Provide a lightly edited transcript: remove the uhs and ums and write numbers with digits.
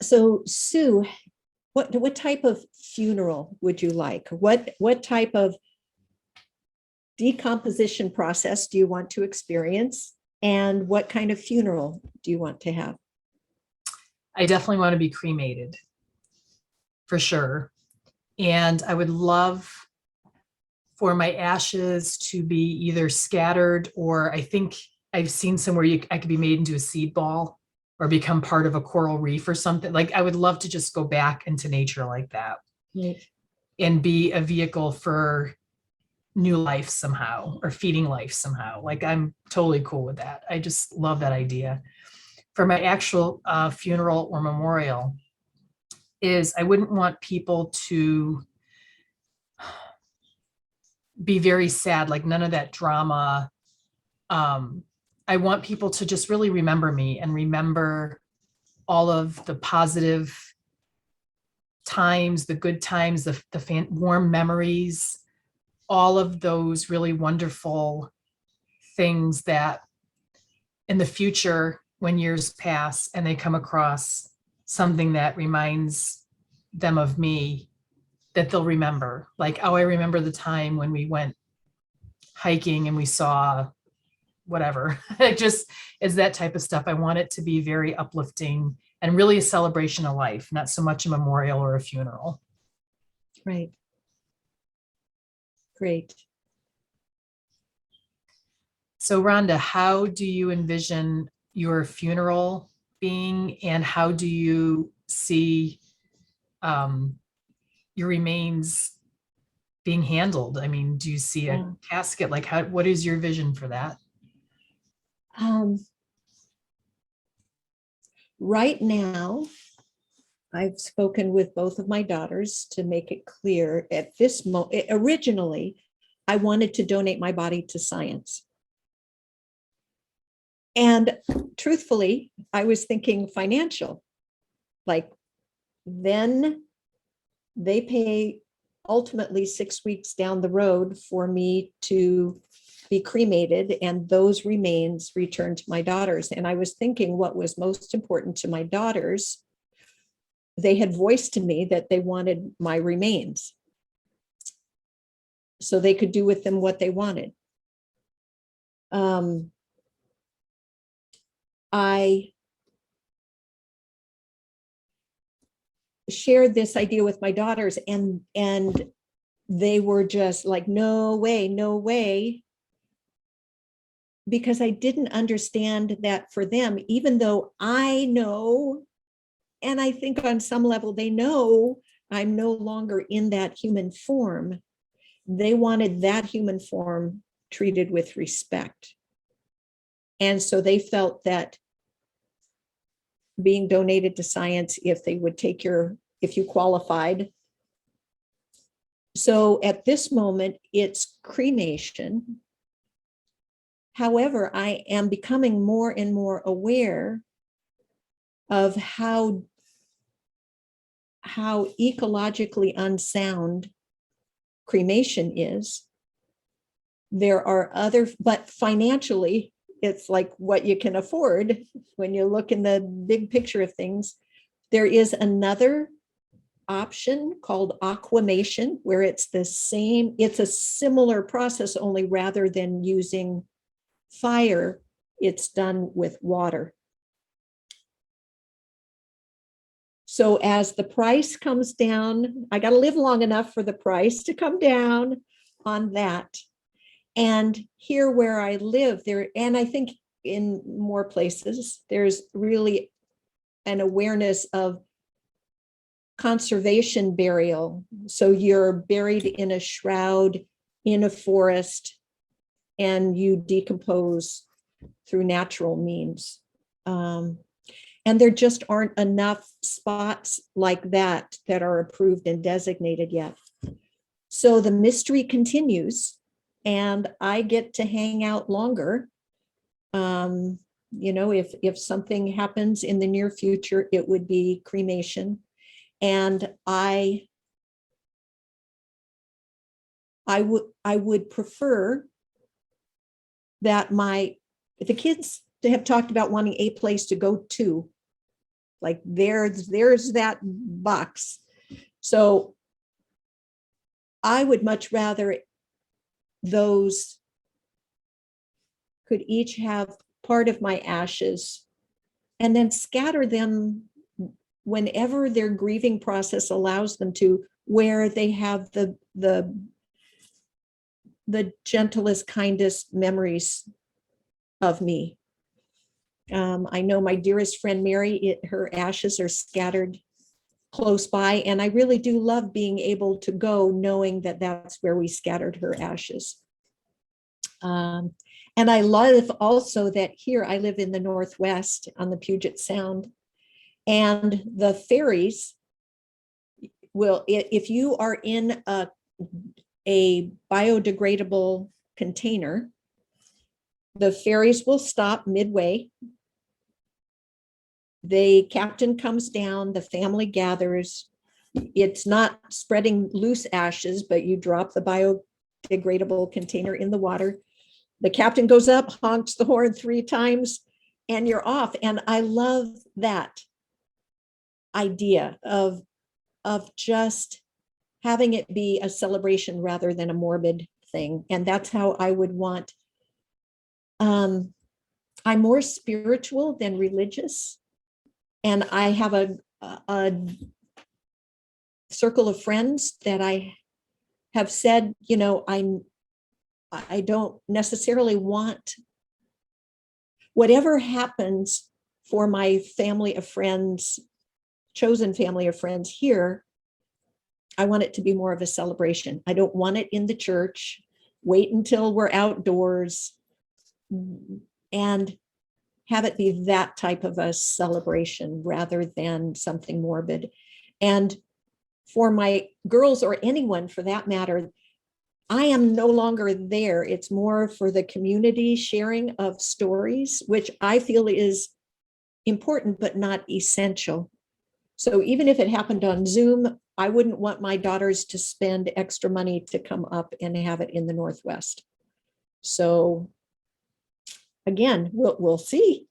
So Sue, what type of funeral would you like? What type of decomposition process do you want to experience? And what kind of funeral do you want to have? I definitely want to be cremated for sure. And I would love for my ashes to be either scattered, or I think I've seen somewhere I could be made into a seed ball or become part of a coral reef or something. Like I would love to just go back into nature like that Right. and be a vehicle for new life somehow, or feeding life somehow. Like I'm totally cool with that. I just love that idea. For my actual funeral or memorial is I wouldn't want people to be very sad, like none of that drama. I want people to just really remember me and remember all of the positive times, the good times, the warm memories, all of those really wonderful things that in the future, when years pass and they come across something that reminds them of me, that they'll remember. Like, oh, I remember the time when we went hiking and we saw whatever. It just is that type of stuff. I want it to be very uplifting and really a celebration of life, not so much a memorial or a funeral. Right. Great. So Rhonda, how do you envision your funeral being, and how do you see your remains being handled? I mean, do you see a casket? Like what is your vision for that? Right now, I've spoken with both of my daughters to make it clear at this moment. Originally, I wanted to donate my body to science. And truthfully, I was thinking financial. Like, then they pay ultimately 6 weeks down the road for me to be cremated, and those remains returned to my daughters. And I was thinking what was most important to my daughters. They had voiced to me that they wanted my remains so they could do with them what they wanted. I shared this idea with my daughters, and they were just like, no way, no way. Because I didn't understand that for them, even though I know, and I think on some level they know I'm no longer in that human form, they wanted that human form treated with respect. And so they felt that being donated to science, if they would take if you qualified. So at this moment, it's cremation. However, I am becoming more and more aware of how ecologically unsound cremation is. There are other, but financially, it's like what you can afford when you look in the big picture of things. There is another option called aquamation, where it's the same, it's a similar process, only rather than using fire, it's done with water. So as the price comes down, I got to live long enough for the price to come down on that. And here where I live there, and I think in more places, there's really an awareness of conservation burial. So you're buried in a shroud in a forest, and you decompose through natural means. And there just aren't enough spots like that are approved and designated yet. So the mystery continues, and I get to hang out longer. If something happens in the near future, it would be cremation. And I would prefer that the kids have talked about wanting a place to go to Like there's that box. So I would much rather those could each have part of my ashes and then scatter them whenever their grieving process allows them to, where they have the gentlest, kindest memories of me. I know my dearest friend Mary, her ashes are scattered close by, and I really do love being able to go knowing that that's where we scattered her ashes. And I love also that here I live in the Northwest on the Puget Sound, and the fairies will, if you are in a biodegradable container, the fairies will stop midway. The captain comes down, the family gathers. It's not spreading loose ashes, but you drop the biodegradable container in the water. The captain goes up, honks the horn 3 times, and you're off. And I love that idea of just having it be a celebration rather than a morbid thing. And that's how I would want. I'm more spiritual than religious. And I have a circle of friends that I have said, you know, I don't necessarily want whatever happens for my family of friends, chosen family of friends here. I want it to be more of a celebration. I don't want it in the church. Wait until we're outdoors and have it be that type of a celebration rather than something morbid. And for my girls, or anyone for that matter, I am no longer there. It's more for the community sharing of stories, which I feel is important, but not essential. So even if it happened on Zoom, I wouldn't want my daughters to spend extra money to come up and have it in the Northwest. So again, we'll see.